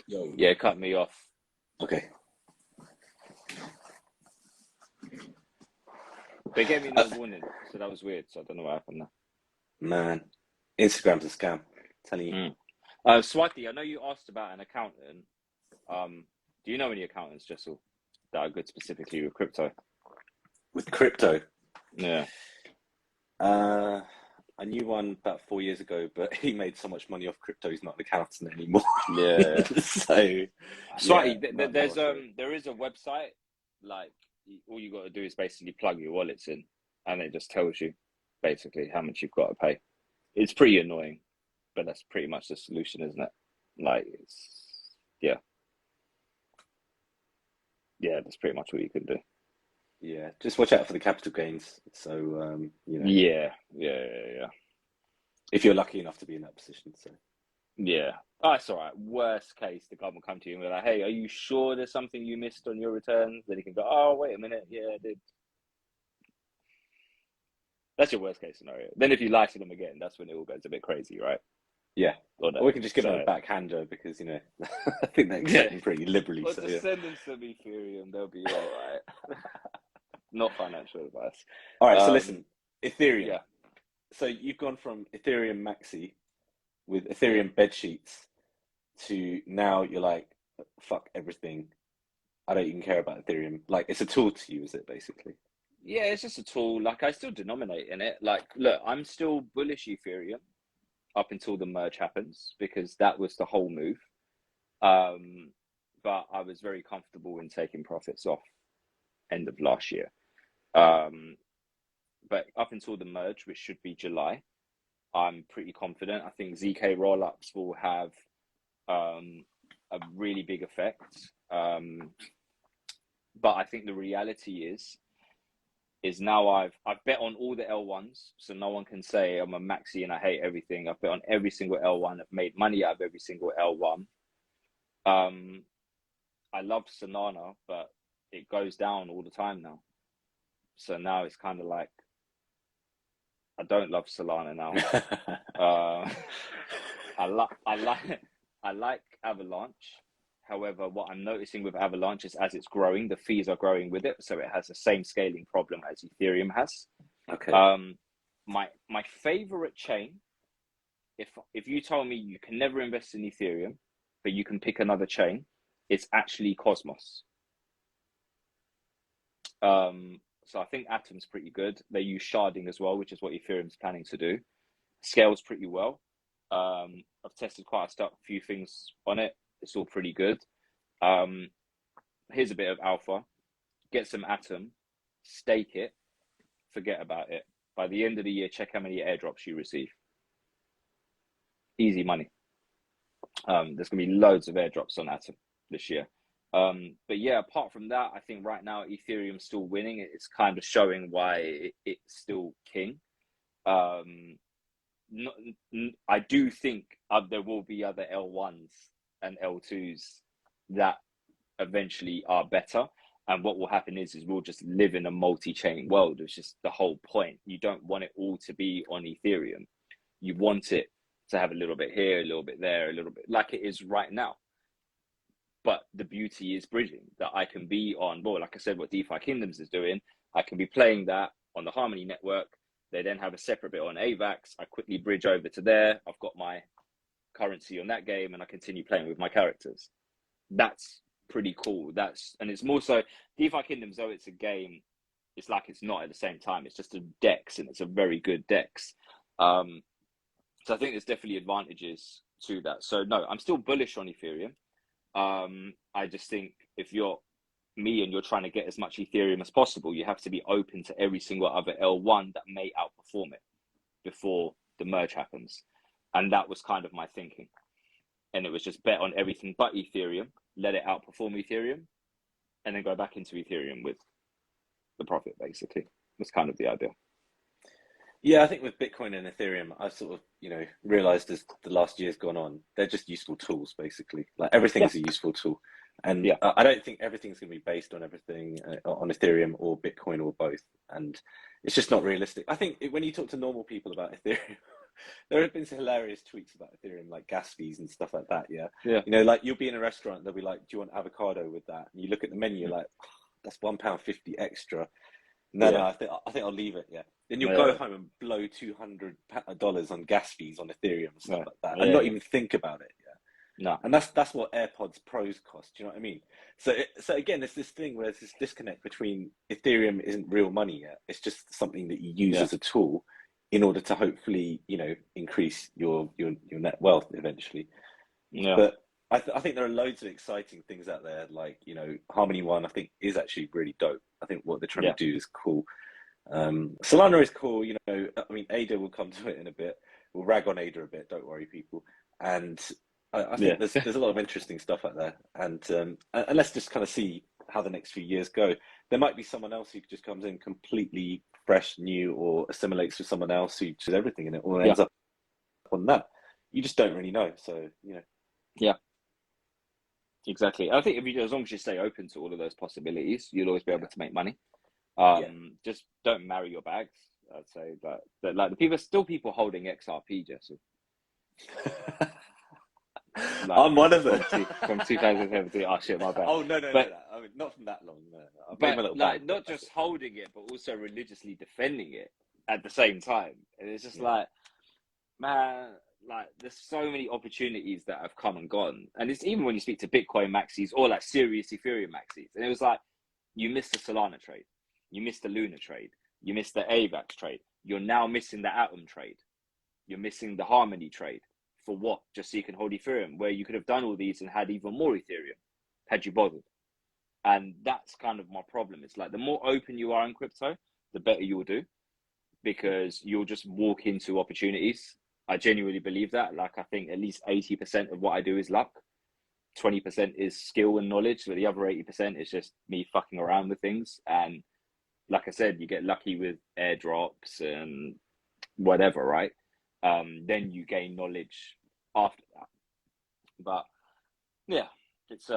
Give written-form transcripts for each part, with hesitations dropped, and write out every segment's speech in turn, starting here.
Yo. Yeah, it cut me off. Okay. They gave me no warning, so that was weird. So I don't know what happened Man, Instagram's a scam. I'm telling you. there. Swati, I know you asked about an accountant. Do you know any accountants, Jesal, that are good specifically with crypto? With crypto, Yeah. I knew one about 4 years ago, but he made so much money off crypto, he's not an accountant anymore. Yeah. So, Swati, yeah, there is a website, like all you got to do is basically plug your wallets in, and it just tells you basically how much you've got to pay. It's pretty annoying, but that's pretty much the solution, isn't it? Like yeah, that's pretty much what you can do. yeah, just watch out for the capital gains. So, Yeah. if you're lucky enough to be in that position. So, Yeah. Oh, that's all right. Worst case, the government come to you and be like, "Hey, are you sure there's something you missed on your returns?" Then you can go, "Oh, wait a minute. Yeah, I did." That's your worst case scenario. Then if you lie to them again, that's when it all goes a bit crazy, right? yeah. Or no. Or we can just give them So a backhander because, I think they accept them pretty liberally. or So, just yeah. send them some Ethereum, they'll be all right. Not financial advice. All right, so listen, Ethereum. Yeah. So you've gone from Ethereum Maxi with Ethereum bed sheets to now you're like, fuck everything. I don't even care about Ethereum. Like, it's a tool to you, is it, basically? Yeah, it's just a tool. Like, I still denominate in it. Like, look, I'm still bullish Ethereum up until the merge happens because that was the whole move. But I was very comfortable in taking profits off end of last year. But up until the merge, which should be July, I'm pretty confident. I think ZK rollups will have a really big effect. But I think the reality is now I've bet on all the L1s, so no one can say I'm a maxi and I hate everything. I've bet on every single L1. I've made money out of every single L1. I loved Solana, but it goes down all the time now. So now it's kind of like I don't love Solana now. I like Avalanche. However, what I'm noticing with Avalanche is as it's growing, the fees are growing with it, so it has the same scaling problem as Ethereum has. Okay. My favorite chain, if you told me you can never invest in Ethereum, but you can pick another chain, it's actually Cosmos. So I think Atom's pretty good. They use sharding as well, which is what Ethereum's planning to do. Scales pretty well. I've tested quite a few things on it. It's all pretty good. Here's a bit of alpha. Get some Atom, stake it, forget about it. By the end of the year, check how many airdrops you receive. Easy money. There's going to be loads of airdrops on Atom this year. But yeah, apart from that, I think right now Ethereum's still winning. It's kind of showing why it's still king. I do think there will be other L1s and L2s that eventually are better. And what will happen is we'll just live in a multi-chain world. It's just the whole point. You don't want it all to be on Ethereum. You want it to have a little bit here, a little bit there, a little bit like it is right now. But the beauty is bridging, that I can be on, well, like I said, what DeFi Kingdoms is doing, I can be playing that on the Harmony network. They then have a separate bit on AVAX. I quickly bridge over to there. I've got my currency on that game and I continue playing with my characters. That's pretty cool. And it's more so DeFi Kingdoms, though it's a game, it's like it's not at the same time. It's just a DEX and it's a very good DEX. So I think there's definitely advantages to that. So no, I'm still bullish on Ethereum. I just think if you're me and you're trying to get as much Ethereum as possible, you have to be open to every single other L1 that may outperform it before the merge happens. And that was kind of my thinking. And it was just bet on everything but Ethereum, let it outperform Ethereum, and then go back into Ethereum with the profit, basically. That's kind of the idea. Yeah, I think with Bitcoin and Ethereum, I've sort of, realized as the last year's gone on, they're just useful tools, basically. Like everything's a useful tool. And I don't think everything's going to be based on everything on Ethereum or Bitcoin or both. And it's just not realistic. I think when you talk to normal people about Ethereum, There have been some hilarious tweets about Ethereum, like gas fees and stuff like that. Yeah. Yeah. You know, like you'll be in a restaurant, they'll be like, "Do you want avocado with that?" And you look at the menu, you're like, oh, "That's £1.50 extra." No, Yeah. no, I think I'll leave it. Yeah. Then you'll Yeah. go home and blow $200 on gas fees on Ethereum and stuff Yeah. like that, and Yeah. not even think about it. Yeah. No. And that's what AirPods Pros cost. Do you know what I mean? So again, there's this thing where there's this disconnect between Ethereum isn't real money yet. It's just something that you use Yeah. as a tool in order to hopefully, you know, increase your net wealth eventually. Yeah. But I think there are loads of exciting things out there, like, you know, Harmony One, I think is actually really dope. I think what they're trying Yeah. to do is cool. Solana is cool, you know. I mean, Ada will come to it in a bit. We'll rag on Ada a bit, don't worry, people. And I think Yeah. there's a lot of interesting stuff out there. And let's just kind of see how the next few years go. There might be someone else who just comes in completely fresh, new, or assimilates with someone else who does everything, and it all ends up on that. You just don't really know. So, you know. Yeah. Exactly. I think as long as you stay open to all of those possibilities, you'll always be able to make money. Just don't marry your bags. I'd say that like the people holding XRP, Jesal. Like, I'm one of them from 2017. Oh shit, my bad. Oh no, but, no. I mean, not from that long. No. But like, not just holding it, but also religiously defending it at the same time. And it's just like, man, like there's so many opportunities that have come and gone. And it's even when you speak to Bitcoin maxis or like serious Ethereum maxis, and it was like, you missed the Solana trade, you missed the Luna trade, you missed the AVAX trade, you're now missing the Atom trade, you're missing the Harmony trade. For what? Just so you can hold Ethereum, where you could have done all these and had even more Ethereum had you bothered. And that's kind of my problem. It's like the more open you are in crypto, the better you'll do, because you'll just walk into opportunities. I genuinely believe that. Like, I think at least 80% of what I do is luck. 20% is skill and knowledge, but the other 80% is just me fucking around with things. And like I said, you get lucky with airdrops and whatever, right? Then you gain knowledge after that. But yeah, it's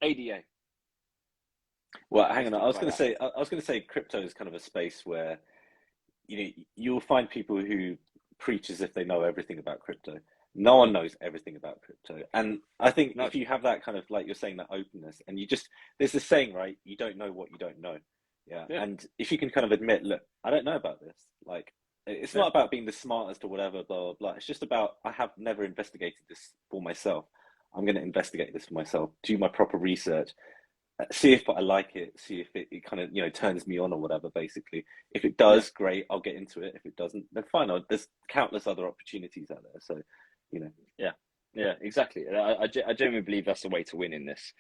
ADA. Well, hang on. I was going to say crypto is kind of a space where, you know, you'll find people who preach as if they know everything about crypto. No one knows everything about crypto. And I think if you have that kind of, like you're saying, that openness, and there's this saying, right? You don't know what you don't know. Yeah. And if you can kind of admit, look, I don't know about this. Like, it's not about being the smartest or whatever, blah, blah, blah. It's just about, I have never investigated this for myself. I'm going to investigate this for myself, do my proper research, see if I like it, see if it kind of, you know, turns me on or whatever, basically. If it does, great, I'll get into it. If it doesn't, then fine. There's countless other opportunities out there. So, you know. Yeah, exactly. I genuinely believe that's the way to win in this,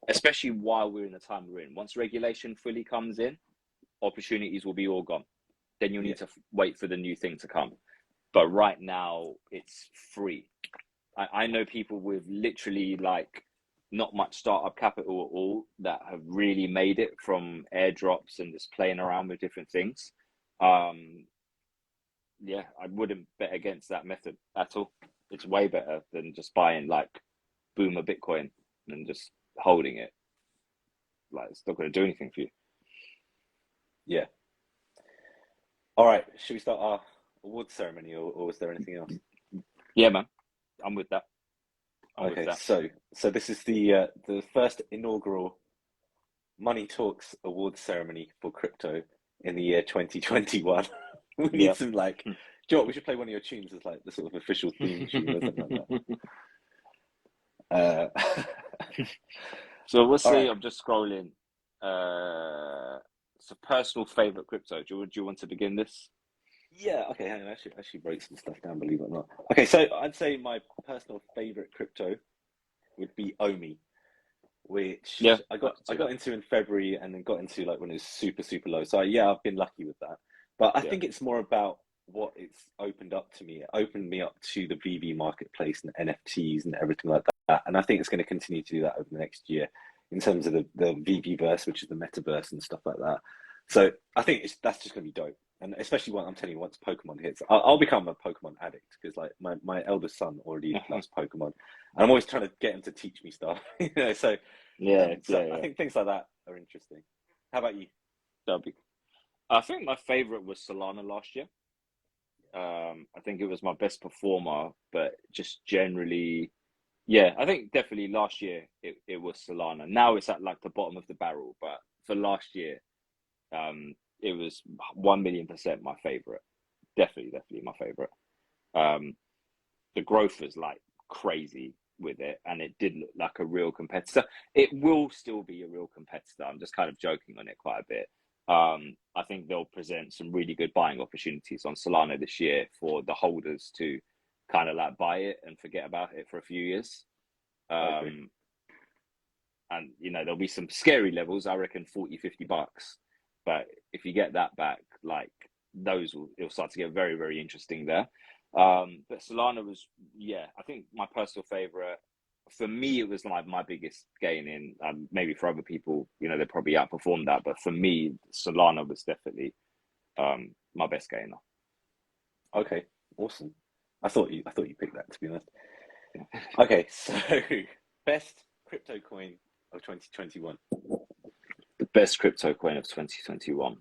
especially while we're in the time we're in. Once regulation fully comes in, opportunities will be all gone. Then you'll need to wait for the new thing to come. But right now, it's free. I know people with literally like not much startup capital at all that have really made it from airdrops and just playing around with different things. I wouldn't bet against that method at all. It's way better than just buying like Boomer Bitcoin and just holding it. Like, it's not going to do anything for you. Yeah. All right. Should we start our awards ceremony, or is there anything else? Yeah, man. I'm with that. Okay, so this is the first inaugural Money Talks awards ceremony for crypto in the year 2021. We need some like, do you know what? We should play one of your tunes as like the sort of official theme tune or something like that. So we'll see. Right. I'm just scrolling. It's a personal favorite crypto. Do you want to begin this? Yeah, okay, hang on. I actually wrote some stuff down, believe it or not. Okay, so I'd say my personal favorite crypto would be Omi, which I got into in February and then got into like when it was super, super low. So yeah, I've been lucky with that. But I think it's more about what it's opened up to me. It opened me up to the VV marketplace and NFTs and everything like that. And I think it's going to continue to do that over the next year in terms of the VV verse, which is the metaverse and stuff like that. So I think that's just going to be dope. And especially when I'm telling you, once Pokemon hits, I'll become a Pokemon addict, because like my eldest son already loves Pokemon, and I'm always trying to get him to teach me stuff. You know, so I think things like that are interesting. How about you? I think my favorite was Solana last year. I think it was my best performer, but just generally, yeah, I think definitely last year it was Solana. Now it's at like the bottom of the barrel, but for last year, it was 1,000,000% my favorite. Definitely my favorite. The growth was like crazy with it, and it did look like a real competitor. It will still be a real competitor. I'm just kind of joking on it quite a bit. I think they'll present some really good buying opportunities on Solana this year for the holders to kind of like buy it and forget about it for a few years. And you know, there'll be some scary levels, I reckon $40-50, but if you get that back, like it'll start to get very, very interesting there. But Solana was, yeah, I think my personal favorite. For me, it was like my biggest gain in, maybe for other people, you know, they probably outperformed that. But for me, Solana was definitely my best gainer. Okay, awesome. I thought you picked that, to be honest. Okay, so best crypto coin of 2021. The best crypto coin of 2021.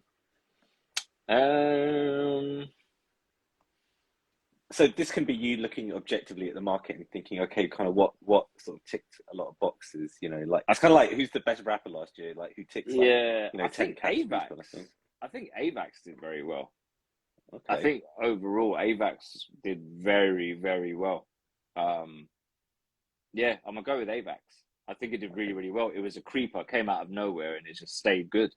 So this can be you looking objectively at the market and thinking, okay, kind of what sort of ticked a lot of boxes, you know, like it's kind of like who's the best rapper last year, like who ticks like, yeah, you know, I 10 think categories AVAX. kind of thing. I think AVAX did very well. Okay. I think overall AVAX did very, very well. Yeah, I'm gonna go with AVAX. I think it did really, really well. It was a creeper, came out of nowhere, and it just stayed good.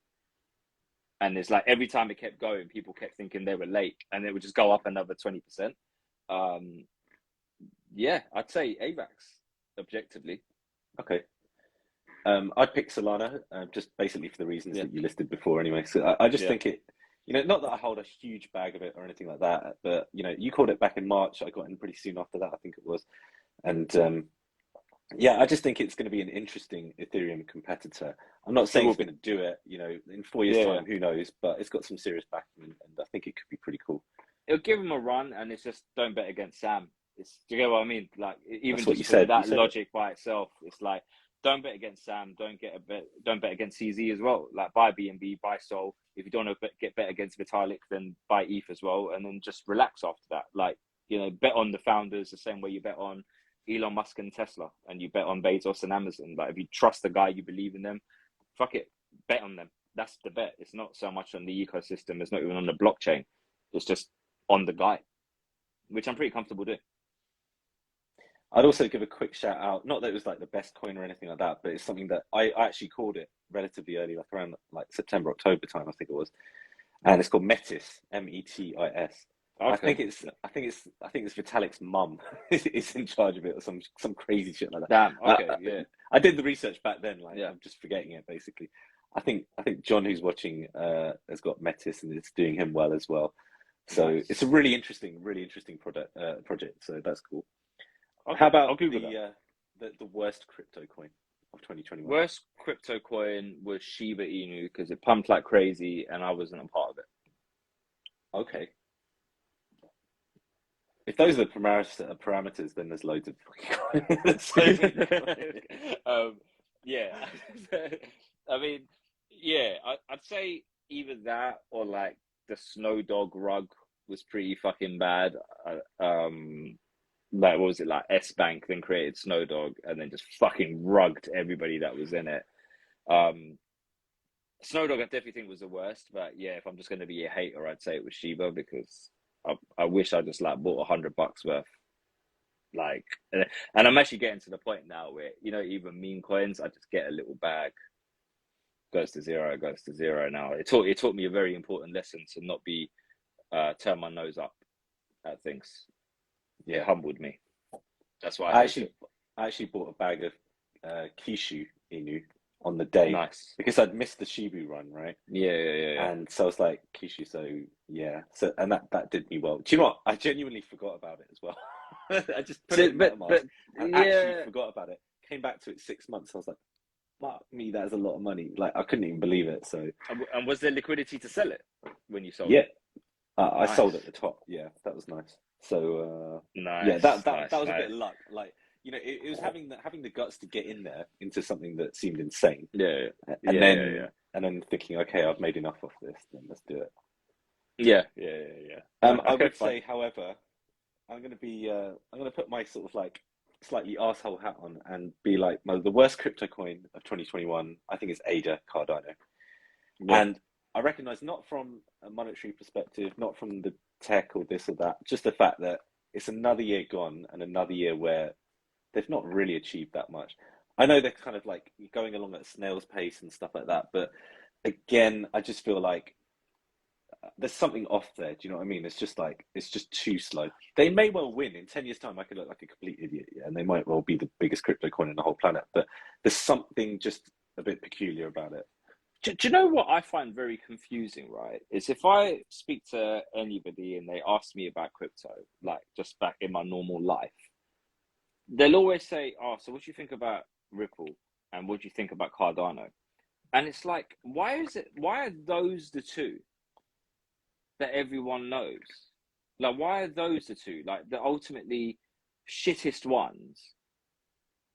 And it's like every time it kept going, people kept thinking they were late, and it would just go up another 20%. Yeah, I'd say AVAX objectively. Okay. I'd pick Solana, just basically for the reasons that you listed before anyway. So I just think it, you know, not that I hold a huge bag of it or anything like that, but, you know, you called it back in March. I got in pretty soon after that, I think it was. And yeah, I just think it's going to be an interesting Ethereum competitor. I'm not saying it's going to do it, you know, in 4 years' time, who knows, but it's got some serious backing, and I think it could be pretty cool. It'll give him a run, and it's just don't bet against Sam. Do you get what I mean? Like, even That's just for that logic by itself, it's like, don't bet against Sam. Don't bet against CZ as well. Like, buy BNB, buy Sol. If you don't want to get bet against Vitalik, then buy ETH as well, and then just relax after that. Like, you know, bet on the founders the same way you bet on Elon Musk and Tesla, and you bet on Bezos and Amazon. Like, if you trust the guy, you believe in them, fuck it, bet on them. That's the bet. It's not so much on the ecosystem. It's not even on the blockchain. It's just on the guy, which I'm pretty comfortable doing. I'd also give a quick shout out, not that it was like the best coin or anything like that, but it's something that I actually called it relatively early, like around like September, October time, I think it was. And it's called Metis, Metis. Okay. I think it's Vitalik's mum is in charge of it, or some crazy shit like that. Damn. Okay. Yeah. I did the research back then. Like, yeah. I'm just forgetting it basically. I think John, who's watching, has got Metis, and it's doing him well as well. So nice. It's a really interesting project. So that's cool. Okay. How about the worst crypto coin of 2021? Worst crypto coin was Shiba Inu because it pumped like crazy, and I wasn't a part of it. Okay. If those are the parameters, then there's loads of yeah. I mean, yeah, I'd say either that or like the Snow Dog rug was pretty fucking bad. Like, what was it, like S-Bank then created Snow Dog and then just fucking rugged everybody that was in it. Snow Dog I definitely think was the worst, but yeah, if I'm just going to be a hater, I'd say it was Shiba because I wish I just like bought $100 worth. Like, and I'm actually getting to the point now where, you know, even meme coins, I just get a little bag, goes to zero now. It taught me a very important lesson to not be turn my nose up at things. Yeah, it humbled me. That's why I actually bought a bag of Kishu Inu on the day. Nice. Because I'd missed the Shibu run, right? Yeah. And so I was like, Kishu, so yeah. So, and that did me well. Do you know what? I genuinely forgot about it as well. I just put it in MetaMask and actually forgot about it. Came back to it 6 months. I was like, fuck me, that is a lot of money. Like, I couldn't even believe it. So. And was there liquidity to sell it when you sold it? Yeah. I sold at the top. Yeah, that was nice. So nice. Yeah, that was a bit of luck. Like, you know, it was having the guts to get in there into something that seemed insane. Yeah. And then thinking, okay, I've made enough of this. Then let's do it. Right, I okay, would fine. say, however, I'm gonna put my sort of like slightly arsehole hat on and be like, the worst crypto coin of 2021, I think is ADA Cardano. Yeah, And I recognize not from a monetary perspective, not from the tech or this or that, just the fact that it's another year gone and another year where they've not really achieved that much. I know they're kind of like going along at a snail's pace and stuff like that, but again, I just feel like there's something off there. Do you know what I mean? It's just like it's just too slow. They may well win in 10 years' time. I could look like a complete idiot, yeah, and they might well be the biggest crypto coin in the whole planet. But there's something just a bit peculiar about it. do you know what I find very confusing, right? Is if I speak to anybody and they ask me about crypto, like just back in my normal life, they'll always say, "Oh, so what do you think about Ripple? And what do you think about Cardano?" And it's like, why are those the two that everyone knows? Like, why are those the two? Like, the ultimately shittest ones.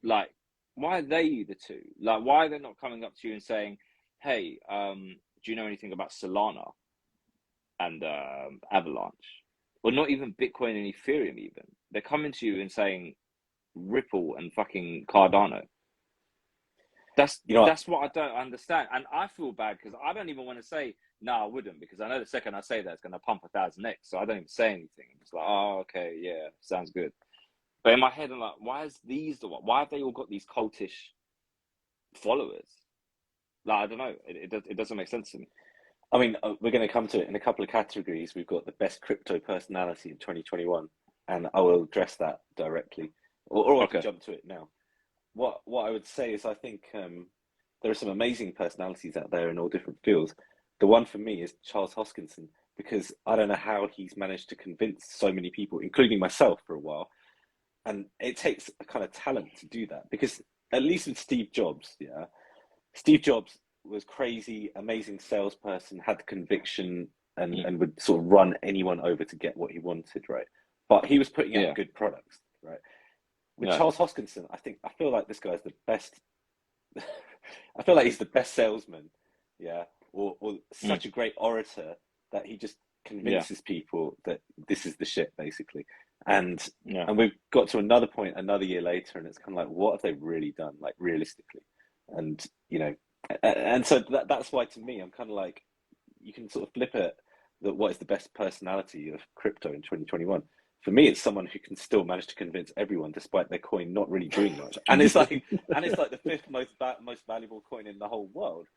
Like, why are they the two? Like, why are they not coming up to you and saying, "Hey, do you know anything about Solana and Avalanche?" Or not even Bitcoin and Ethereum even. They're coming to you and saying Ripple and fucking Cardano. That's You know what? that's what I don't understand, and I feel bad because I don't even want to say no. I wouldn't, because I know the second I say that it's going to pump 1,000x, so I don't even say anything. It's like, oh, okay, yeah, sounds good. But in my head, I'm like, why is these the one? Why have they all got these cultish followers? Like, I don't know. It doesn't make sense to me. I mean, we're going to come to it in a couple of categories. We've got the best crypto personality of 2021, and I will address that directly, or I can Okay. jump to it now. What I would say is I think there are some amazing personalities out there in all different fields. The one for me is Charles Hoskinson, because I don't know how he's managed to convince so many people, including myself for a while. And it takes a kind of talent to do that, because at least with Steve Jobs, yeah, Steve Jobs was crazy, amazing salesperson, had conviction, Mm. and would sort of run anyone over to get what he wanted, right? But he was putting out Yeah. good products, right? With Yeah. Charles Hoskinson, I feel like this guy's the best. I feel like he's the best salesman, yeah, or Mm. such a great orator that he just Yeah. convinces people that this is the shit, basically. And Yeah. and we've got to another point another year later, and it's kind of like, what have they really done, like realistically? And and so that's why to me, I'm kind of like, you can sort of flip it, that what is the best personality of crypto in 2021. For me, it's someone who can still manage to convince everyone despite their coin not really doing much. And it's like the fifth most valuable coin in the whole world.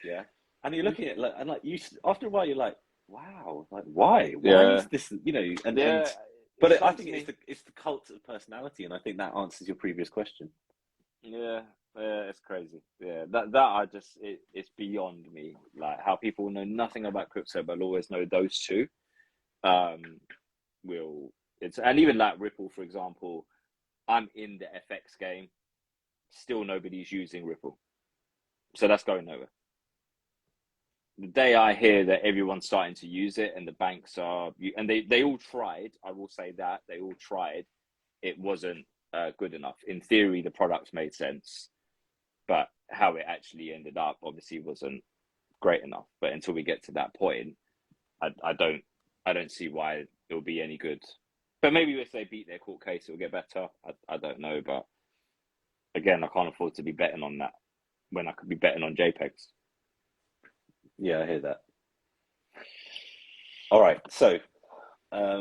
Yeah. And you're looking at, like, and like you, after a while you're like, wow, like why is Yeah. this, and Yeah. It but I strikes think me. it's the cult of personality, and I think that answers your previous question. Yeah, yeah, it's crazy. Yeah, that I just it's beyond me. Like how people know nothing about crypto but always know those two. Um, will it's and even like Ripple, for example. I'm in the FX game. Still, nobody's using Ripple, so that's going nowhere. The day I hear that everyone's starting to use it and the banks are, and they all tried. I will say that they all tried. It wasn't good enough. In theory, the product made sense, but how it actually ended up obviously wasn't great enough. But until we get to that point, I don't see why it'll be any good. But maybe if they beat their court case, it'll get better. I don't know, but again, I can't afford to be betting on that when I could be betting on JPEGs. Yeah, I hear that. All right, so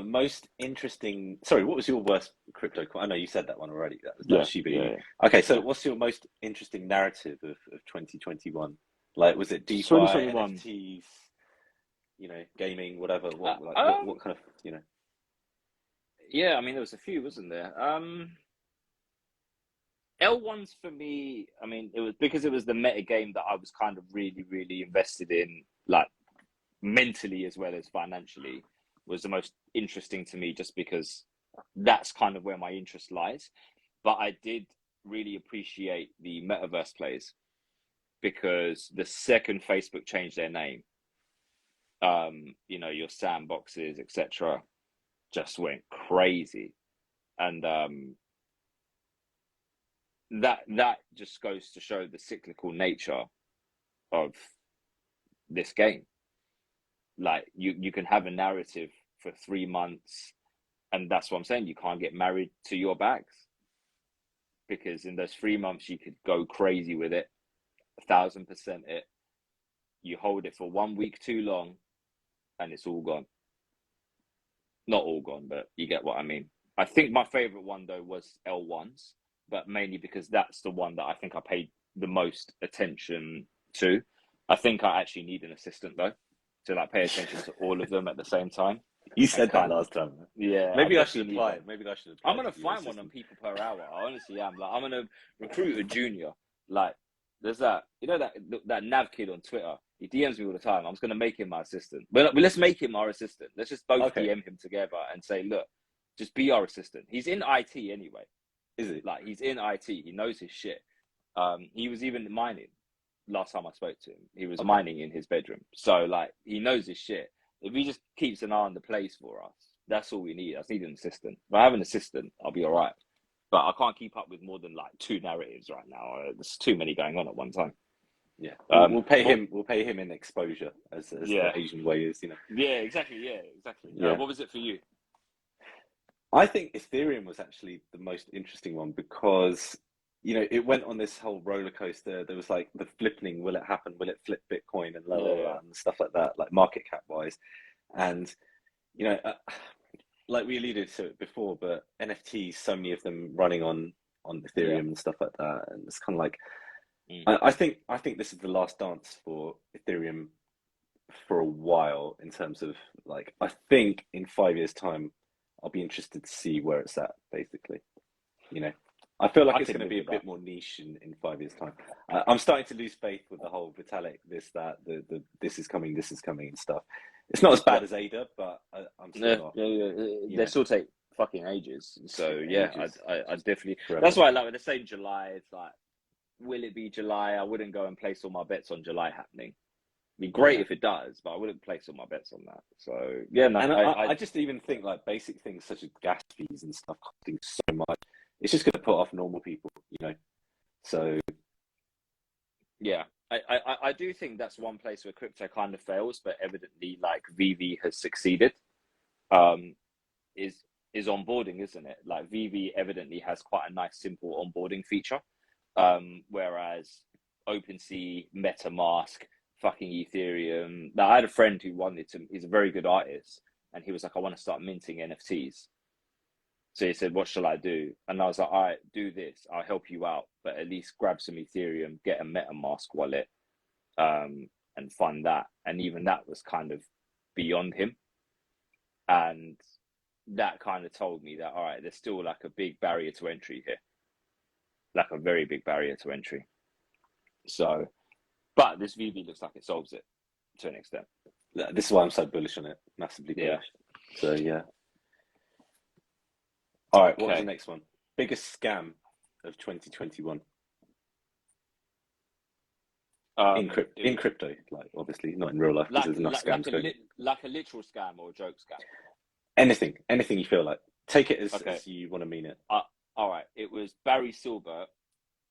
most interesting. Sorry, what was your worst crypto coin? I know you said that one already. That was Yeah, Shiba Inu. yeah, Okay, so yeah. what's your most interesting narrative of 2021? Like, was it DeFi, 2021. NFTs, gaming, whatever? Uh, What um, kind of. yeah, I mean there was a few, wasn't there? L1s for me. I mean, it was because it was the meta game that I was kind of really, really invested in, like mentally as well as financially, was the most interesting to me, just because that's kind of where my interest lies. But I did really appreciate the metaverse plays, because the second Facebook changed their name, your sandboxes, etc., just went crazy. And that just goes to show the cyclical nature of this game. Like you can have a narrative for 3 months, and that's what I'm saying. You can't get married to your bags, because in those 3 months you could go crazy with it, 1,000% it. You hold it for 1 week too long, and it's all gone. Not all gone, but you get what I mean. I think my favorite one though was L1s, but mainly because that's the one that I think I paid the most attention to. I think I actually need an assistant though, to like pay attention to all of them at the same time. You said that last time. Yeah, maybe I should apply. Maybe I should apply. I'm gonna find one on people per hour. I honestly am. Like, I'm gonna recruit a junior. Like, there's that, you know, that Nav kid on Twitter. He DMs me all the time. I'm just gonna make him my assistant. But let's make him our assistant. Let's just both DM him together and say, look, just be our assistant. He's in IT anyway. Is he? Like, he's in IT. He knows his shit. He was even mining last time I spoke to him. He was mining in his bedroom. So like, he knows his shit. If he just keeps an eye on the place for us, that's all we need. I just need an assistant. If I have an assistant, I'll be all right. But I can't keep up with more than like 2 narratives right now. There's too many going on at one time. Yeah, we'll pay him. We'll pay him in exposure, as the Asian way is, you know. Yeah, exactly. Yeah, exactly. Yeah. What was it for you? I think Ethereum was actually the most interesting one because, you know, it went on this whole roller coaster. There was like the flipping, will it happen? Will it flip Bitcoin and and stuff like that, like market cap wise. And, you know, like we alluded to it before, but NFTs, so many of them running on Ethereum and stuff like that. And it's kind of like, I think this is the last dance for Ethereum for a while in terms of like, I think in 5 years' time, I'll be interested to see where it's at, basically. You know, I feel like it's going to be a bit more niche in 5 years' time. I'm starting to lose faith with the whole Vitalik, this, that, the this is coming and stuff. It's not as bad as ADA, but I'm still not. They still take fucking ages. So I definitely. Forever. That's why, like, when they say July, it's like, will it be July? I wouldn't go and place all my bets on July happening. It'd be great if it does, but I wouldn't place all my bets on that. So yeah, no. And I just even think like basic things such as gas fees and stuff costing so much, it's just going to put off normal people, you know. So yeah, I do think that's one place where crypto kind of fails, but evidently like VV has succeeded. Is onboarding, isn't it? Like VV evidently has quite a nice simple onboarding feature, whereas OpenSea, MetaMask, fucking Ethereum. Now, I had a friend who wanted to, he's a very good artist, and he was like, I want to start minting NFTs. So he said, what shall I do? And I was like, all right, do this. I'll help you out, but at least grab some Ethereum, get a MetaMask wallet, and fund that. And even that was kind of beyond him. And that kind of told me that, all right, there's still like a big barrier to entry here. Like a very big barrier to entry. So, but this VV looks like it solves it to an extent. This is why I'm so bullish on it, massively bullish. Yeah. So yeah. All right, what was the next one? Biggest scam of 2021 in crypto, like obviously not in real life because there's enough scams going. Like a literal scam or a joke scam. Anything you feel like. Take it as you want to mean it. All right, it was Barry Silbert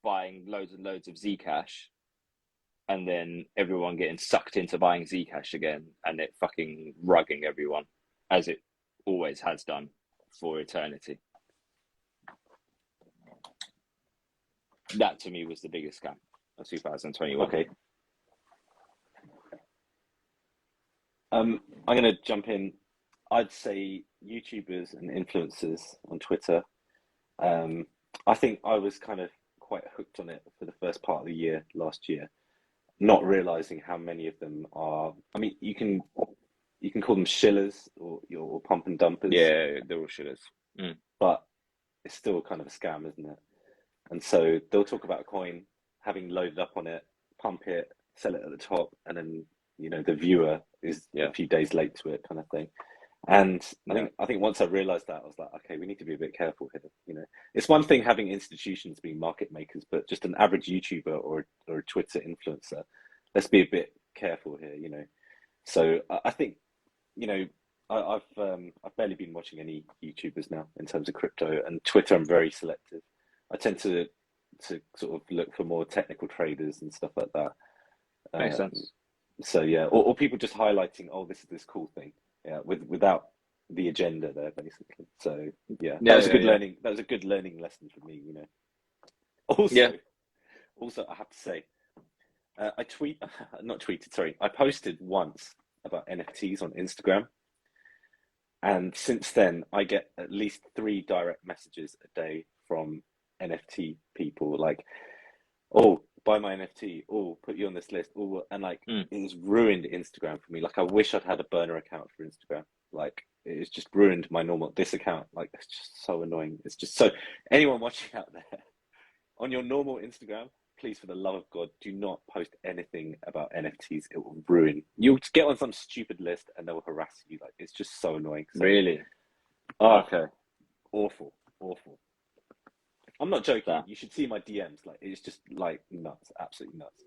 buying loads and loads of Zcash, and then everyone getting sucked into buying Zcash again, and it fucking rugging everyone, as it always has done for eternity. That to me was the biggest scam of 2021. Okay. I'm going to jump in. I'd say YouTubers and influencers on Twitter. I think I was kind of quite hooked on it for the first part of the year last year, not realizing how many of them are. I mean, you can call them shillers or pump and dumpers. Yeah, they're all shillers. But it's still kind of a scam, isn't it? And so they'll talk about a coin having loaded up on it, pump it, sell it at the top, and then, you know, the viewer is a few days late to it, kind of thing. And I think once I realized that, I was like, okay, we need to be a bit careful here. You know, it's one thing having institutions being market makers, but just an average YouTuber or a Twitter influencer, let's be a bit careful here. You know, so I think, you know, I've barely been watching any YouTubers now in terms of crypto, and Twitter I'm very selective. I tend to sort of look for more technical traders and stuff like that. Makes sense. So yeah, or people just highlighting, oh, this is this cool thing, yeah, without the agenda there, basically. So yeah, that Yeah, was a yeah, good yeah, learning. That was a good learning lesson for me, you know. Also, yeah. also, I have to say, I tweet, not tweeted, sorry, I posted once about NFTs on Instagram, and since then, I get at least 3 direct messages a day from NFT people, like, oh, buy my NFT, oh, put you on this list, oh, and like Mm. it has ruined Instagram for me. Like I wish I'd had a burner account for Instagram. Like it's just ruined my normal this account. Like it's just so annoying. It's just so anyone watching out there on your normal Instagram, please for the love of God, do not post anything about NFTs. It will ruin. You'll get on some stupid list and they'll harass you. Like it's just so annoying. So Really? oh, Okay. awful, awful. I'm not joking. That You should see my DMs. Like it's just like nuts, absolutely nuts.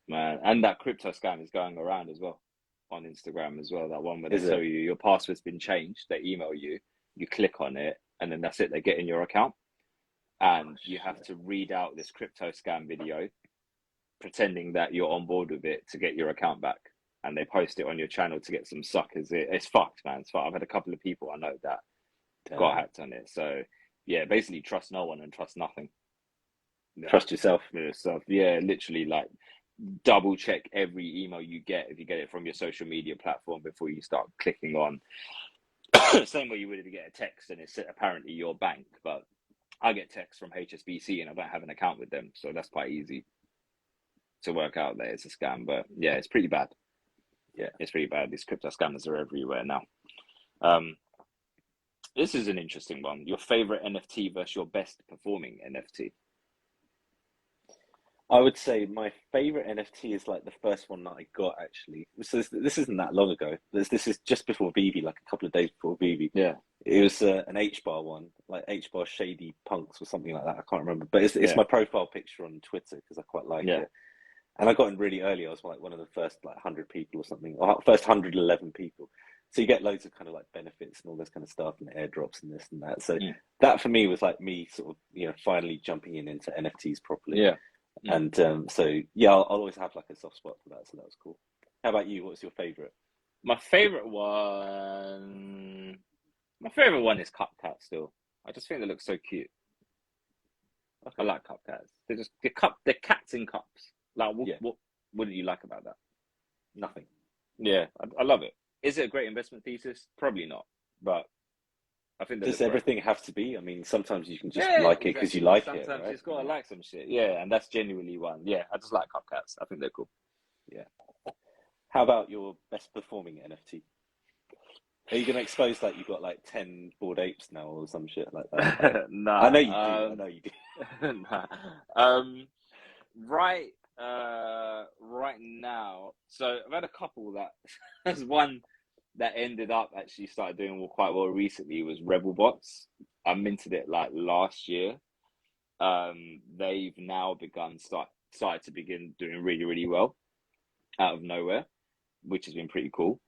man, and that crypto scam is going around as well on Instagram as well. That one where they Is tell it? you your password's been changed. They email you, you click on it, and then that's it. They get in your account, Oh and you have shit. to read out this crypto scam video, pretending that you're on board with it to get your account back. And they post it on your channel to get some suckers. It's fucked, man. It's fucked. I've had a couple of people I know that got Damn. hacked on it. So yeah, basically trust no one and trust nothing. Yeah, Trust yourself. yeah, so yeah, literally like double check every email you get if you get it from your social media platform before you start clicking on. Same way you would if you get a text and it's apparently your bank, but I get texts from HSBC and I don't have an account with them, so that's quite easy to work out that it's a scam. But yeah, it's pretty bad. Yeah. It's pretty bad. These crypto scammers are everywhere now. Um, this is an interesting one. Your favorite NFT versus your best performing NFT. I would say my favorite NFT is like the first one that I got actually. So this isn't that long ago. This is just before VV, like a couple of days before VV. Yeah, It was an H bar one, like H bar Shady Punks or something like that. I can't remember, but it's yeah, my profile picture on Twitter because I quite like yeah. it. And I got in really early. I was like one of the first like 100 people or something, or first 111 people. So you get loads of kind of like benefits and all this kind of stuff and airdrops and this and that. So Mm. that for me was like me sort of finally jumping into NFTs properly. Yeah. Mm. And so yeah, I'll always have like a soft spot for that. So that was cool. How about you? What's your favorite? My favorite one. My favorite one is Cupcat still. I just think they look so cute. I Okay. like Cupcats. They're cats in cups. Like Yeah, what did you like about that? nothing. Yeah, I love it. Is it a great investment thesis? Probably not, but I think they Does look great. everything have to be? I mean, sometimes you can just Yeah, like it because you exactly. like it, Sometimes you right? just gotta like some shit. Yeah, and that's genuinely one. Yeah, I just like Cupcats. I think they're cool. Yeah. How about your best performing NFT? Are you going to expose like you've got like 10 bored apes now or some shit like that? Like, I know Nah, you do. I know you do. nah. Um, right, right now. So I've had a couple that. There's one that ended up actually started doing quite well recently was Rebel Bots. I minted it like last year. They've now started to begin doing really really well out of nowhere, which has been pretty cool.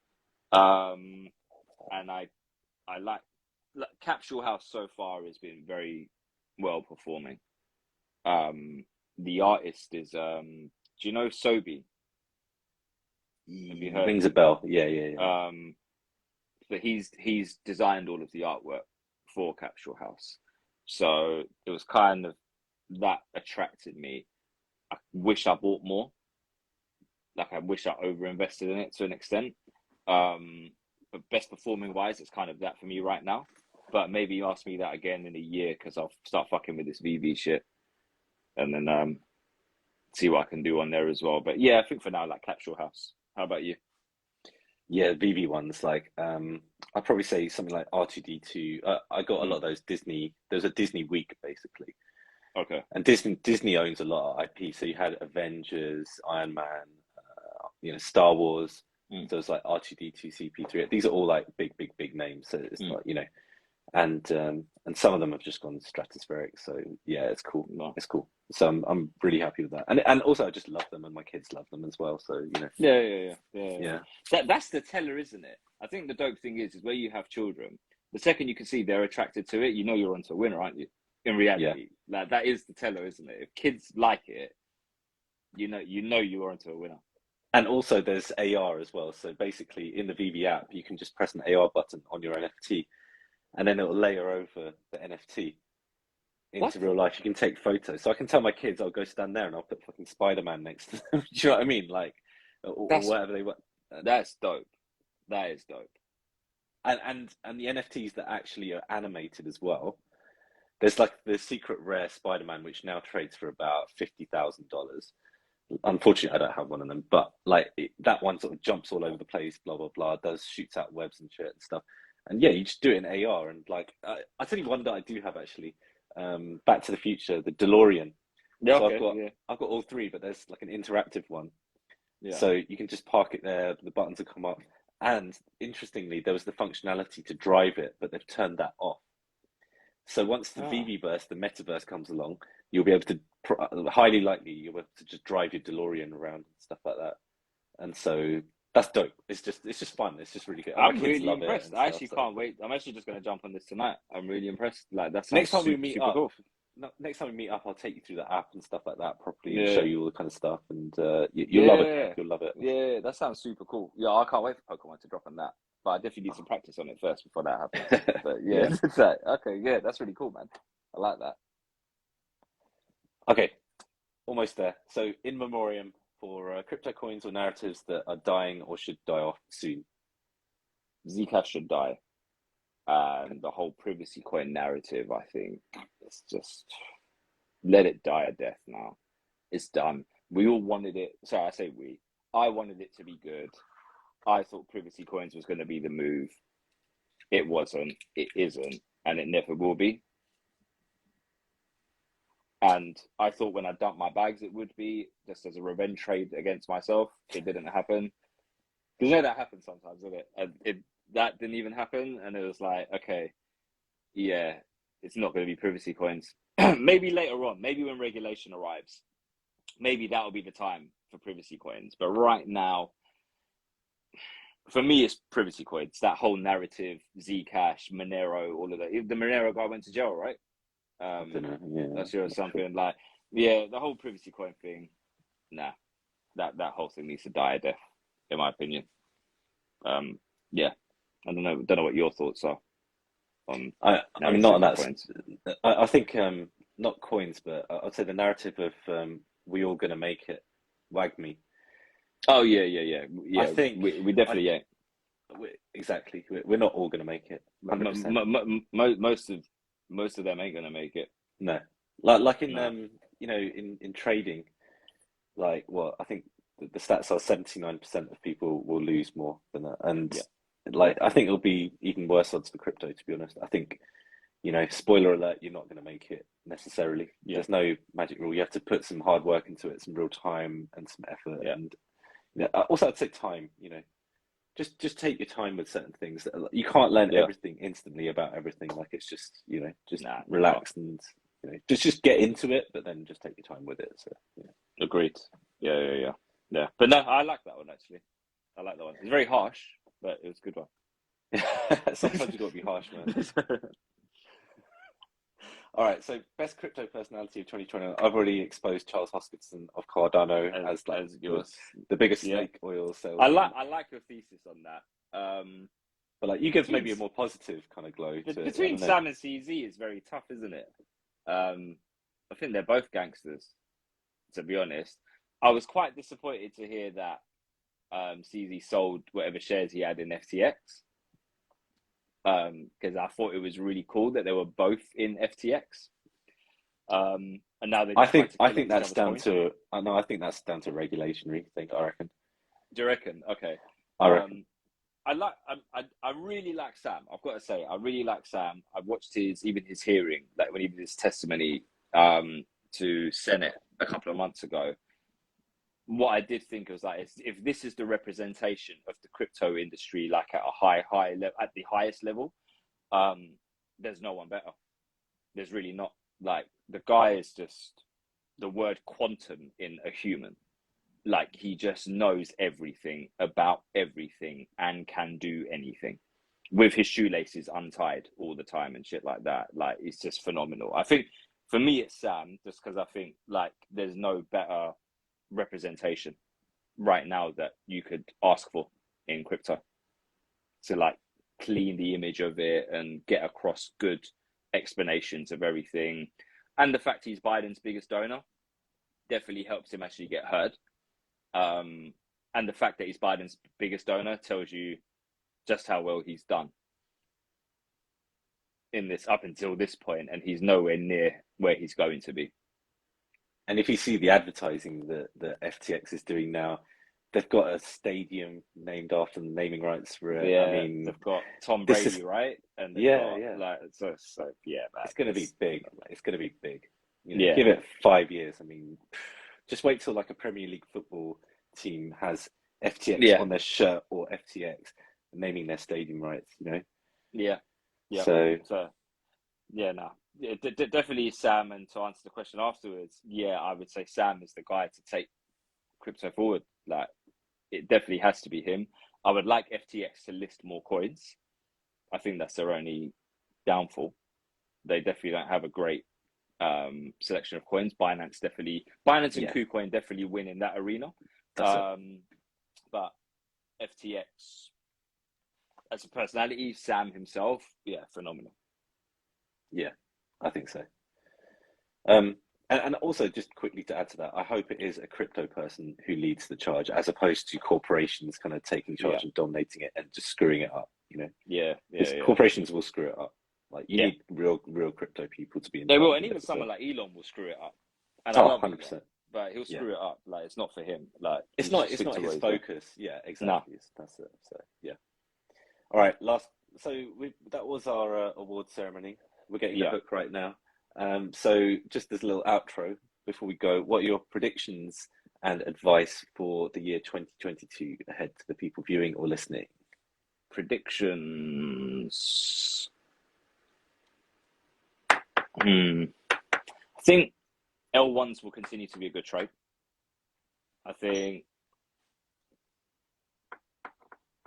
And I like Capsule House so far has been very well performing. The artist is do you know Sobi? Have you heard of Rings a him? bell. Yeah, yeah, yeah. But he's designed all of the artwork for Capsule House, so it was kind of that attracted me. I wish I bought more. Like I wish I over invested in it to an extent. But best performing wise, it's kind of that for me right now. But maybe you ask me that again in a year because I'll start fucking with this VV shit and then see what I can do on there as well. But yeah, I think for now, like Capsule House. How about you? Yeah, VV ones like I'd probably say something like R2D2. I got a lot Mm. of those Disney. There was a Disney week basically, Okay. and Disney owns a lot of IP. So you had Avengers, Iron Man, Star Wars. Mm. So it's like R2D2, CP3. These are all like big names. So it's Mm. not and some of them have just gone stratospheric. So yeah, it's cool. No. It's cool. So I'm really happy with that, and also I just love them, and my kids love them as well. So Yeah. yeah, That's the teller, isn't it? I think the dope thing is where you have children, the second you can see they're attracted to it, you know you're onto a winner, aren't you? In yeah, reality, like that is the teller, isn't it? If kids like it, you know you're onto a winner. And also there's AR as well. So basically in the VV app, you can just press an AR button on your NFT and then it'll layer over the NFT What? into real life. You can take photos. So I can tell my kids, I'll go stand there and I'll put fucking Spider-Man next to them. Do you know what I mean? Like, or That's whatever they want. that's dope. That is dope. And the NFTs that actually are animated as well. There's like the secret rare Spider-Man, which now trades for about $50,000. Unfortunately, I don't have one of them, but like that one sort of jumps all over the place, blah blah blah, does shoots out webs and shit and stuff. And yeah, you just do it in AR. And like, I tell you one that I do have actually, Back to the Future, the DeLorean. Yeah, So okay, yeah, I've got all three, but there's like an interactive one. yeah. So you can just park it there, the buttons will come up. And interestingly, there was the functionality to drive it, but they've turned that off. So once the Ah, VV-verse, the metaverse comes along, you'll be able to, highly likely, you'll be able to just drive your DeLorean around and stuff like that. And so that's dope. It's just fun. It's just really good. And my I'm kids really love it impressed. and I stuff. actually So can't wait. I'm actually just gonna jump on this tonight. I'm really impressed. Like that next sounds time we super meet super up, cool. next time we meet up, I'll take you through the app and stuff like that properly and show Yeah, you all the kind of stuff. And you'll love it, man. yeah, You'll love it. yeah. That sounds super cool. Yeah, I can't wait for Pokemon to drop on that. But I definitely need some practice on it first before that happens. But yeah, Yeah. it's like, okay, yeah, that's really cool, man. I like that. Okay. Almost there. So in memoriam for crypto coins or narratives that are dying or should die off soon. Zcash should die. And the whole privacy coin narrative, I think, it's just let it die a death now. It's done. We all wanted it. Sorry, I say we. I wanted it to be good. I thought privacy coins was going to be the move. It wasn't. It isn't, and it never will be. And I thought when I dumped my bags, it would be just as a revenge trade against myself. It didn't happen. Because you know that happens sometimes, doesn't it? And that didn't even happen, and it was like, okay, yeah, it's not going to be privacy coins. Maybe later on, maybe when regulation arrives, maybe that'll be the time for privacy coins. But right now, for me, it's privacy coins. That whole narrative, Zcash, Monero, all of that. The Monero guy went to jail, right? I don't know. Yeah, That's your not sure. something like, yeah, the whole privacy coin thing. Nah, that whole thing needs to die a death, in my opinion. Yeah, I don't know what your thoughts are on I mean, not on narrative that. coins. I think not coins, but I'd say the narrative of we all gonna make it. Wag me. Oh yeah, yeah, yeah, I yeah. think We I definitely ain't. exactly. We're not all gonna make it. 100%. Most of them ain't gonna make it. No. Like in No. in trading, like what I think the stats are 79% of people will lose more than that, and Yeah, yeah, like I think it'll be even worse odds for crypto. To be honest, I think spoiler alert, you're not going to make it necessarily. yeah, There's no magic rule. You have to put some hard work into it, some real time and some effort. yeah. And also I'd say time, just take your time with certain things. You can't learn Yeah. everything instantly about everything. Like it's just, just Nah, you can't. relax and, just get into it, but then just take your time with it. So, Agreed. Yeah, yeah, yeah, yeah. But no, I like that one actually. I like that one. It's very harsh, but it was a good yeah. Sometimes you got to be harsh, man. one. All right, so best crypto personality of 2020. I've already exposed Charles Hoskinson of Cardano as like As yours. the biggest Yeah. snake oil salesman. I like your thesis on that. But like you give Between maybe a more positive kind of glow to it. I between don't know. Sam and CZ is very tough, isn't it? I think they're both gangsters, to be honest. I was quite disappointed to hear that CZ sold whatever shares he had in FTX. Because I thought it was really cool that they were both in FTX. And now they're just trying to I collect think each that's other's down coins. to I know I think that's down to regulatory thing. I reckon. Do you reckon? Okay. I reckon. I really like Sam. I've got to say, I really like Sam. I watched his hearing, like when he did his testimony to Senate a couple of months ago. What I did think was like, if this is the representation of the crypto industry, like at a high level, at the highest level, there's no one better. There's really not. Like the guy is just the word quantum in a human. Like he just knows everything about everything and can do anything with his shoelaces untied all the time and shit like that. Like it's just phenomenal. I think for me it's Sam, just because I think like there's no better representation right now that you could ask for in crypto to like clean the image of it and get across good explanations of everything. And the fact he's Biden's biggest donor definitely helps him actually get heard. And the fact that he's Biden's biggest donor tells you just how well he's done in this up until this point, and he's nowhere near where he's going to be. And if you see the advertising that FTX is doing now, they've got a stadium named after the naming rights for it. Yeah, I mean, they've got Tom this Brady, is right? And they've yeah, got yeah. like so yeah, man, It's going to be big. It's going to be big. You know, yeah, give it 5 years. I mean, just wait till like a Premier League football team has FTX yeah, on their shirt or FTX naming their stadium rights. You know. yeah, yeah. So So yeah, no, yeah, definitely Sam. And to answer the question afterwards, yeah, I would say Sam is the guy to take crypto forward. Like, it definitely has to be him. I would like FTX to list more coins. I think that's their only downfall. They definitely don't have a great selection of coins. Binance and yeah, KuCoin definitely win in that arena. that's it. But FTX as a personality, Sam himself, yeah, phenomenal. Yeah, I think so. And also just quickly to add to that, I hope it is a crypto person who leads the charge, as opposed to corporations kind of taking charge Yeah, and dominating it and just screwing it up. You know, yeah, because yeah, yeah. corporations will screw it up. Like you Yeah. need real crypto people to be in They will, charge and of even it. someone like Elon will screw it up. And I Oh, love Elon, 100%. but he'll Yeah. screw it up. Like, it's not for him. Like, It's he not should it's stick not to what his he's doing. focus. Yeah, No. exactly. That's it. So yeah. All right. That was our award ceremony. We're getting the Yeah. hook right now. So just as a little outro before we go, what are your predictions and advice for the year 2022 ahead to the people viewing or listening? Predictions. I think L1s will continue to be a good trade. I think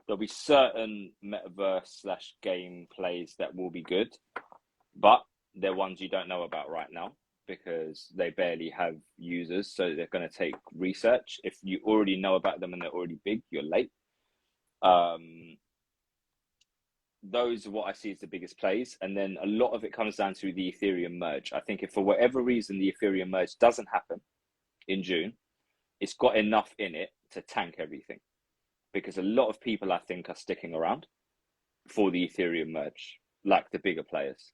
there'll be certain metaverse / game plays that will be good, but they're ones you don't know about right now because they barely have users, so they're going to take research. If you already know about them and they're already big, you're late. Those are what I see as the biggest plays, and then a lot of it comes down to the Ethereum merge. I think if for whatever reason the Ethereum merge doesn't happen in June, it's got enough in it to tank everything, because a lot of people I think are sticking around for the Ethereum merge, like the bigger players.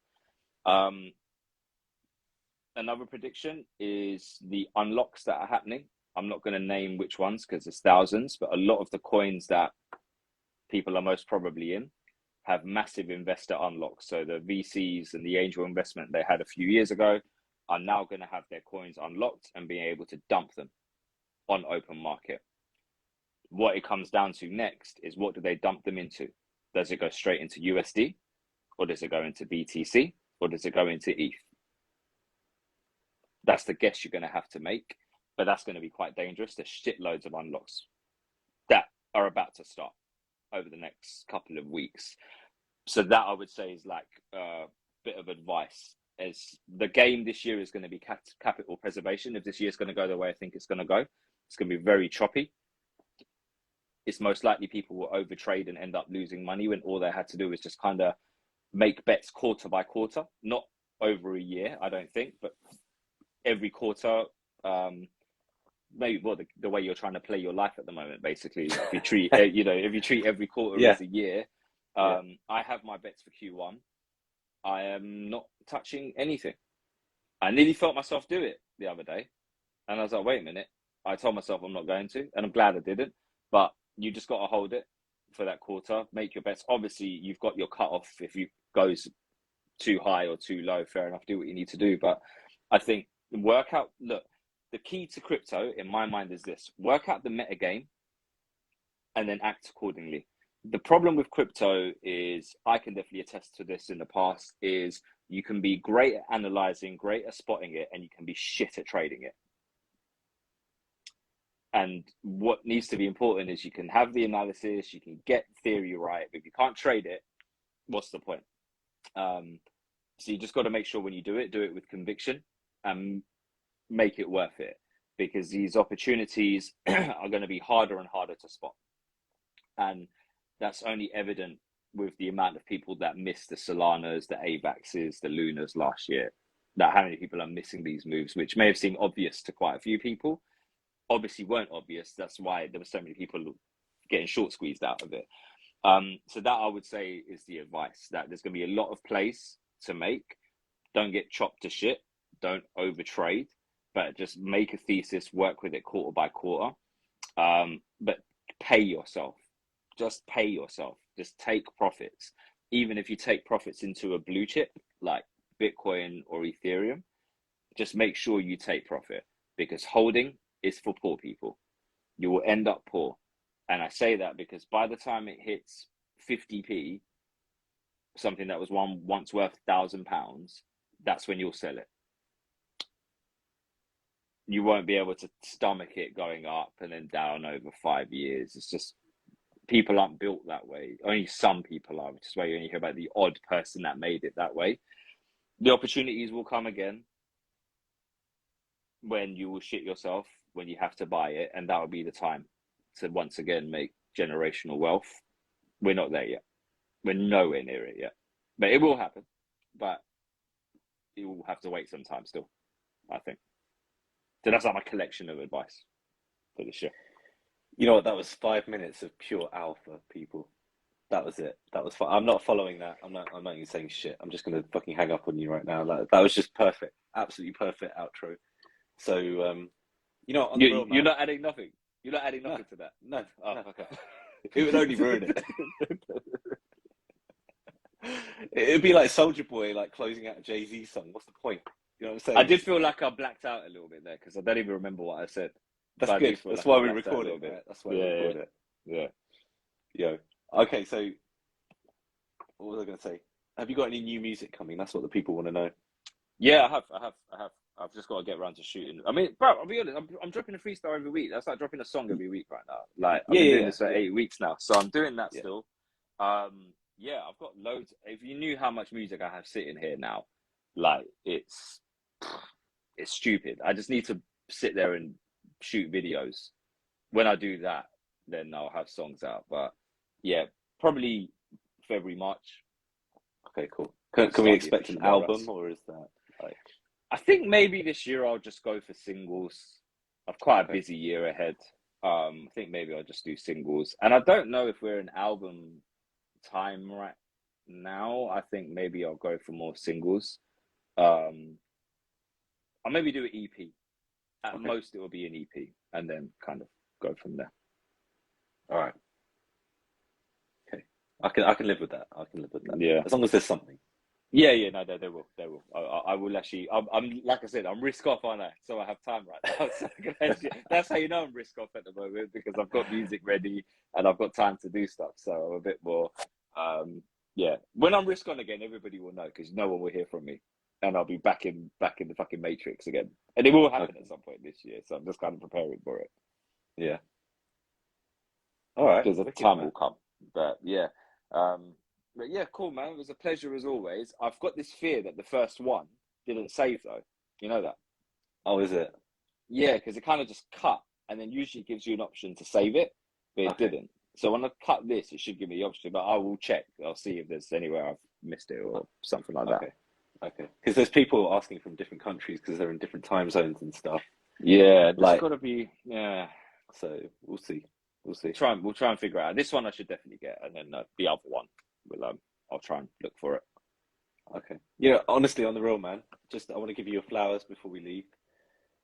Another prediction is the unlocks that are happening. I'm not going to name which ones because there's thousands, but a lot of the coins that people are most probably in have massive investor unlocks. So the VCs and the angel investment they had a few years ago are now going to have their coins unlocked and being able to dump them on open market. What it comes down to next is, what do they dump them into? Does it go straight into USD, or does it go into BTC, or does it go into ETH? That's the guess you're going to have to make, but that's going to be quite dangerous. There's shitloads of unlocks that are about to start over the next couple of weeks. So that, I would say, is like a bit of advice. As the game this year is going to be capital preservation. If this year's going to go the way I think it's going to go, it's going to be very choppy. It's most likely people will overtrade and end up losing money when all they had to do was just kind of make bets quarter by quarter, not over a year, I don't think, but every quarter. Maybe the way you're trying to play your life at the moment, basically. If you treat if you treat every quarter as a year. I have my bets for Q1. I am not touching anything. I nearly felt myself do it the other day, and I was like, wait a minute. I told myself I'm not going to, and I'm glad I didn't. But you just got to hold it for that quarter. Make your bets. Obviously, you've got your cutoff. If you goes too high or too low, fair enough. Do what you need to do. But I think work out. Look, the key to crypto, in my mind, is this: work out the meta game, and then act accordingly. The problem with crypto is, I can definitely attest to this in the past, is you can be great at analyzing, great at spotting it, and you can be shit at trading it. And what needs to be important is you can have the analysis, you can get theory right, but if you can't trade it, what's the point? So you just got to make sure when you do it with conviction and make it worth it. because these opportunities are going to be harder and harder to spot. And that's only evident with the amount of people that missed the Solanas, the AVAXs, the Lunas last year. That how many people are missing these moves, which may have seemed obvious to quite a few people, obviously weren't obvious. That's why there were so many people getting short squeezed out of it. So that I would say is the advice, that there's going to be a lot of plays to make. Don't get chopped to shit. Don't overtrade, but just make a thesis, work with it quarter by quarter. But pay yourself. Just pay yourself. Just take profits. Even if you take profits into a blue chip like Bitcoin or Ethereum, just make sure you take profit, because holding is for poor people. You will end up poor. And I say that because by the time it hits 50p, something that was once worth £1,000, that's when you'll sell it. You won't be able to stomach it going up and then down over 5 years. It's just, people aren't built that way. Only some people are, which is why you only hear about the odd person that made it that way. The opportunities will come again when you will shit yourself, when you have to buy it, and that will be the time to once again make generational wealth. We're not there yet. We're nowhere near it yet. But it will happen. But you will have to wait some time still, I think. So that's like my collection of advice for this year. You know what? That was 5 minutes of pure alpha, people. That was it. That was fun. I'm not following that. I'm not even saying shit. I'm just gonna fucking hang up on you right now. Like, that was just perfect. Absolutely perfect outro. So, you know, on the real, man, you're not adding nothing. You're not adding nothing to that. No. Oh, no. okay. It would only ruin it. It'd be like Soldier Boy, like closing out a Jay-Z song. What's the point? You know what I'm saying? I did feel like I blacked out a little bit there because I don't even remember what I said. That's good. That's why we record it. Right? That's why we record it. Yeah. Yo. Okay, so what was I going to say? Have you got any new music coming? That's what the people want to know. Yeah, I have. I've just got to get around to shooting. I mean, bro, I'll be honest. I'm dropping a freestyle every week. That's like dropping a song every week right now. Like, I've been doing this for 8 weeks now, so I'm doing that still. Yeah, I've got loads. If you knew how much music I have sitting here now, like it's stupid. I just need to sit there and shoot videos. When I do that, then I'll have songs out. But yeah, probably February, March. Okay, cool. Can we expect an album, or is that like? I think maybe this year I'll just go for singles. I've quite a busy year ahead. I think maybe I'll just do singles. And I don't know if we're in album time right now. I think maybe I'll go for more singles. I'll maybe do an EP. At most it will be an EP, and then kind of go from there. All right. Okay. I can live with that. I can live with that. Yeah. As long as there's something. Yeah, no, they will. I will actually. I'm like I said, I'm risk off, aren't I? So I have time right now. So that's how you know I'm risk off at the moment, because I've got music ready and I've got time to do stuff. So I'm a bit more. Yeah. When I'm risk on again, everybody will know, because no one will hear from me, and I'll be back in the fucking matrix again, and it will happen at some point this year. So I'm just kind of preparing for it. Yeah. All right. Because the time will come. But yeah. But yeah, cool, man. It was a pleasure as always. I've got this fear that the first one didn't save, though. You know that? Oh, is it? Yeah, because it kind of just cut, and then usually gives you an option to save it, but it didn't. So when I cut this, it should give me the option, but I will check. I'll see if there's anywhere I've missed it or something like that. Okay. Because there's people asking from different countries because they're in different time zones and stuff. Yeah, there's got to be. Yeah. So we'll see. We'll try and figure it out. This one I should definitely get, and then the other one. I'll try and look for it. Okay. Yeah, honestly, on the real, man, I want to give you your flowers before we leave.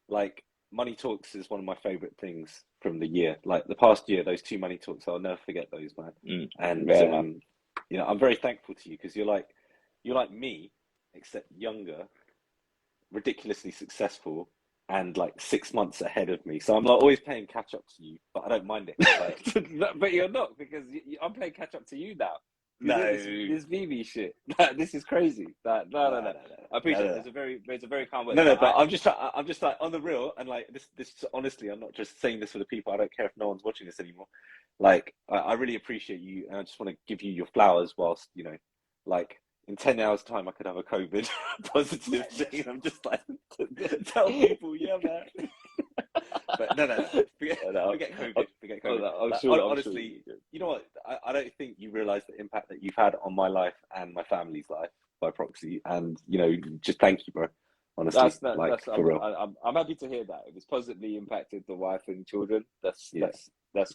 Like, Money Talks is one of my favorite things from the year. Like, the past year, those 2 Money Talks, I'll never forget those, man. And you know, I'm very thankful to you, because you're like me, except younger, ridiculously successful, and like 6 months ahead of me. So I'm like always playing catch up to you, but I don't mind it. Like, but you're not, because I'm playing catch up to you now. No, this VV shit. This is crazy. No. I appreciate it. It's a very kind word. No, but I'm just like on the real, and like this. Honestly, I'm not just saying this for the people. I don't care if no one's watching this anymore. Like, I really appreciate you, and I just want to give you your flowers. Whilst, you know, like in 10 hours' time, I could have a COVID positive thing. And I'm just like, tell people, yeah, man. But no. Forget COVID. Forget COVID. Honestly, sure. you know what? I don't think you realise the impact that you've had on my life and my family's life by proxy. And just thank you, bro. Honestly, for real. I'm happy to hear that. If it's positively impacted the wife and children, that's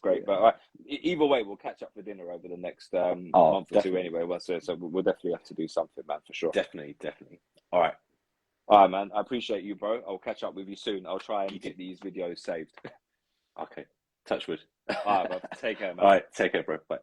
great. Yeah. But either way, we'll catch up for dinner over the next month or two anyway. So we'll definitely have to do something, man, for sure. Definitely. All right, man. I appreciate you, bro. I'll catch up with you soon. I'll try and get these videos saved. Okay. Touch wood. All right, bro. Take care, man. All right, take care, bro. Bye.